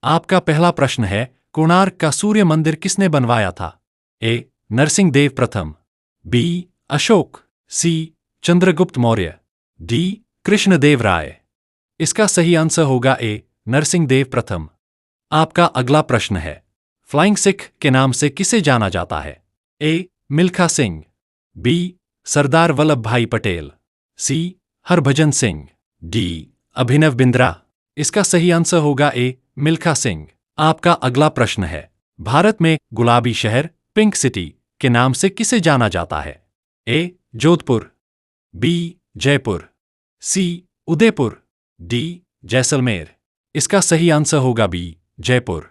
आपका पहला प्रश्न है, कोणार्क का सूर्य मंदिर किसने बनवाया था? ए. नरसिंहदेव प्रथम, बी. अशोक, सी. चंद्रगुप्त मौर्य, डी. कृष्णदेव राय। इसका सही आंसर होगा ए. नरसिंहदेव प्रथम। आपका अगला प्रश्न है, फ्लाइंग सिख के नाम से किसे जाना जाता है? ए. मिल्खा सिंह, बी. सरदार वल्लभ भाई पटेल, सी. हरभजन सिंह, डी. अभिनव बिंद्रा। इसका सही आंसर होगा ए. मिल्खा सिंह। आपका अगला प्रश्न है, भारत में गुलाबी शहर पिंक सिटी के नाम से किसे जाना जाता है? ए. जोधपुर, बी. जयपुर, सी. उदयपुर, डी. जैसलमेर। इसका सही आंसर होगा बी. जयपुर।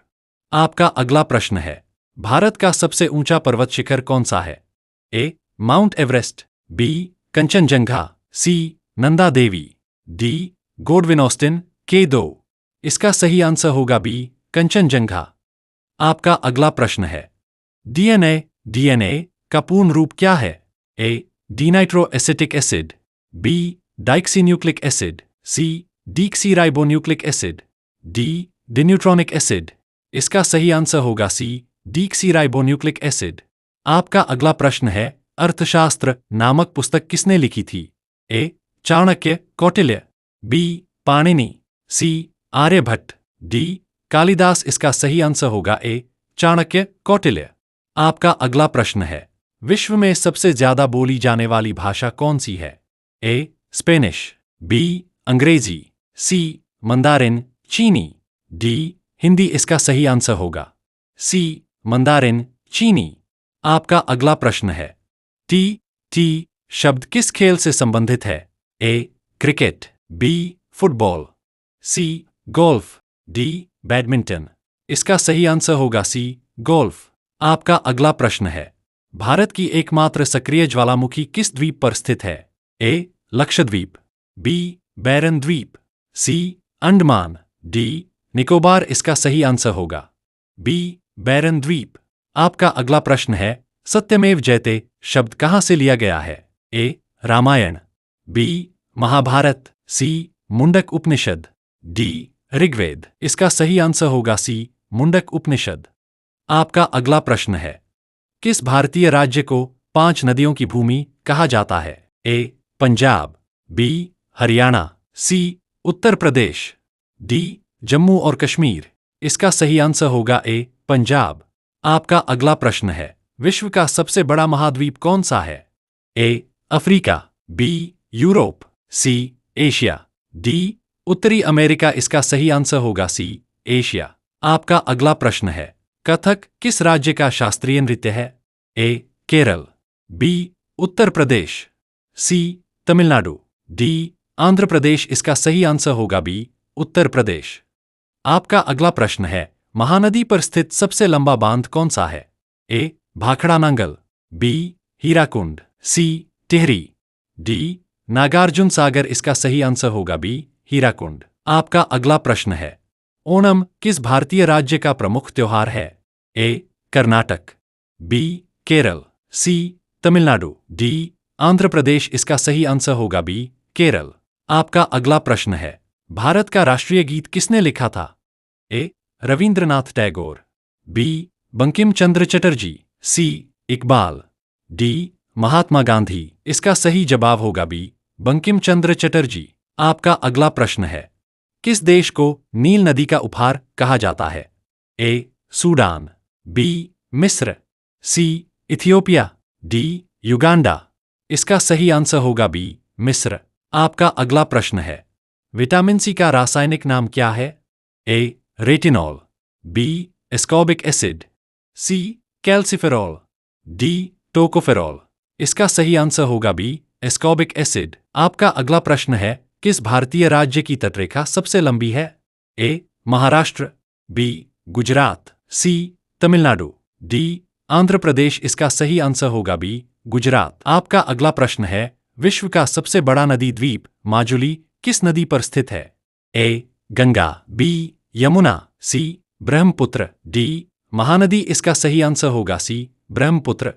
आपका अगला प्रश्न है, भारत का सबसे ऊंचा पर्वत शिखर कौन सा है? A. Mount Everest, B. Kangchenjunga, C. Nanda Devi, D. Godwin Austen K2। इसका सही आंसर होगा बी. कंचनजंगा। आपका अगला प्रश्न है, डीएनए का पूर्ण रूप क्या है? ए. डीनाइट्रो एसिटिक एसिड, बी. डाइक्सीन्यूक्लिक एसिड, सी. डीक्सीराइबोन्यूक्लिक एसिड, डी. डिन्यूट्रॉनिक एसिड। इसका सही आंसर होगा सी. डीक्सीराइबोन्यूक्लिक एसिड। आपका अगला प्रश्न है, अर्थशास्त्र नामक पुस्तक किसने लिखी थी? ए. चाणक्य, कौटिल्य, बी. पाणिनि, सी. आर्यभट्ट, डी. कालिदास। इसका सही आंसर होगा ए. चाणक्य, कौटिल्य। आपका अगला प्रश्न है, विश्व में सबसे ज्यादा बोली जाने वाली भाषा कौन सी है? ए. Spanish, B. अंग्रेजी, सी. मंदारिन चीनी, डी. हिंदी। इसका सही आंसर होगा सी. मंदारिन चीनी। आपका अगला प्रश्न है, टी शब्द किस खेल से संबंधित है? A. Cricket, B. Football, C. Golf, D. Badminton. इसका सही आंसर होगा सी. गोल्फ। आपका अगला प्रश्न है, भारत की एकमात्र सक्रिय ज्वालामुखी किस द्वीप पर स्थित है? ए. लक्षद्वीप, बी. बैरन द्वीप, सी. अंडमान, डी. निकोबार। इसका सही आंसर होगा बी. बैरन द्वीप। आपका अगला प्रश्न है, सत्यमेव जयते शब्द कहां से लिया गया है? ए. रामायण, बी. महाभारत, सी. मुंडक उपनिषद, डी. ऋग्वेद। इसका सही आंसर होगा सी. मुंडक उपनिषद। आपका अगला प्रश्न है, किस भारतीय राज्य को 5 नदियों की भूमि कहा जाता है? ए. पंजाब, बी. हरियाणा, सी. उत्तर प्रदेश, डी. जम्मू और कश्मीर। इसका सही आंसर होगा ए. पंजाब। आपका अगला प्रश्न है, विश्व का सबसे बड़ा महाद्वीप कौन सा है? A. Africa, B. Europe, C. Asia, D. उत्तरी अमेरिका। इसका सही आंसर होगा सी. एशिया। आपका अगला प्रश्न है, कथक किस राज्य का शास्त्रीय नृत्य है? ए. केरल, बी. उत्तर प्रदेश, सी. तमिलनाडु, डी. आंध्र प्रदेश। इसका सही आंसर होगा बी. उत्तर प्रदेश। आपका अगला प्रश्न है, महानदी पर स्थित सबसे लंबा बांध कौन सा है? ए. भाखड़ा नांगल, बी. हीराकुंड, सी. टिहरी, डी. नागार्जुन सागर। इसका सही आंसर होगा बी. हीराकुंड। आपका अगला प्रश्न है, ओणम किस भारतीय राज्य का प्रमुख त्योहार है? ए. कर्नाटक, बी. केरल, सी. तमिलनाडु, डी. आंध्र प्रदेश। इसका सही आंसर होगा बी. केरल। आपका अगला प्रश्न है, भारत का राष्ट्रीय गीत किसने लिखा था? ए. रविंद्रनाथ टैगोर, बी. बंकिम चंद्र चटर्जी, सी. इकबाल, डी. महात्मा गांधी। इसका सही जवाब होगा बी. बंकिम चंद्र चटर्जी। आपका अगला प्रश्न है, किस देश को नील नदी का उपहार कहा जाता है? ए. Sudan, B. मिस्र, सी. Ethiopia, D. युगांडा। इसका सही आंसर होगा बी. मिस्र। आपका अगला प्रश्न है, विटामिन सी का रासायनिक नाम क्या है? A. Retinol, B. Ascorbic acid, C. Calciferol, D. Tocopherol. इसका सही आंसर होगा बी. Ascorbic acid. आपका अगला प्रश्न है, किस भारतीय राज्य की तटरेखा सबसे लंबी है? ए. महाराष्ट्र, बी. गुजरात, सी. तमिलनाडु, डी. आंध्र प्रदेश। इसका सही आंसर होगा बी. गुजरात। आपका अगला प्रश्न है, विश्व का सबसे बड़ा नदी द्वीप माजुली किस नदी पर स्थित है? ए. गंगा, बी. यमुना, सी. ब्रह्मपुत्र, डी. महानदी। इसका सही आंसर होगा सी. ब्रह्मपुत्र।